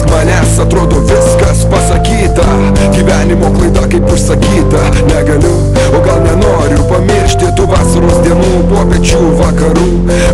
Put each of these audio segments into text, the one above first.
neklausk manęs, atrodo viskas pasakyta. Gyvenimo klaida kaip užsakyta. Negaliu, o gal nenoriu pamiršti tų vasaros dienų, popiečių vakarų,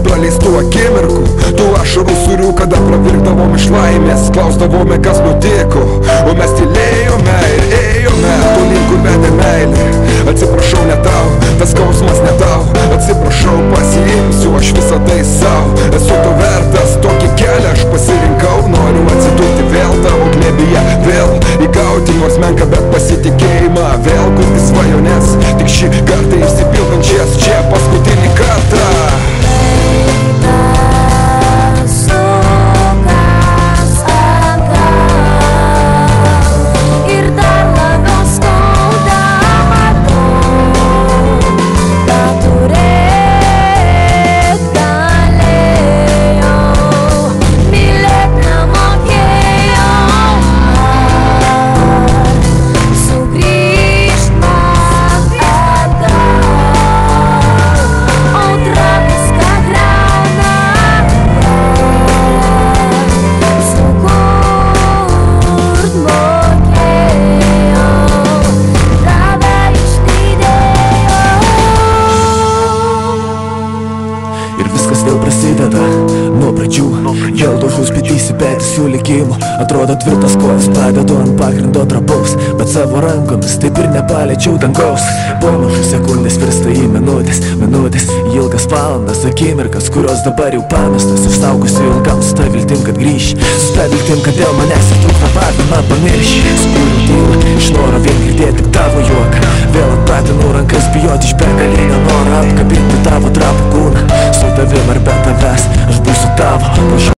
praleistų akimirkų, tų ašarų surių, kada pravirkdavom iš laimės, klausdavome kas nutiko, o mes tylėjome ir ėjome tolyn, kur vedė meilė. Atsiprašau ne tau, tas skausmas ne tau, atsiprašau pasiimsiu aš visą tai sau. Esu to vertas, tokį kelią aš pasirinkau, noriu atsidurti vėl tavo glėbyje, vėl įgauti nors menką, bet pasitikėjimą, vėl kurti svajones, tik šį kartą išsipildančias čia paskutinį kartą. Vėl prasideda nuo pradžių, vėl daužaus petys į petis jų likimų. Atrodo tvirtas kojas padedu ant pagrindo trapaus, bet savo rankomis taip ir nepaliečiau dangaus. Po mažų sekundės virsta į minutės, minutės į ilgas valandas, akimirkas, kurios dabar jau pamestas. Ir saugusiu ilgam su ta viltim, kad grįš, su ta viltim, kad dėl manęs ir trūkta pagrimą pamirši. Skūriau tylą, iš noro vien girdėti tik tavo juoką, vėl atpratinu rankas bijoti iš begalinio noro apkabinti tavo trapų kūną. Su tavim ar be tavęs aš būsiu tavo.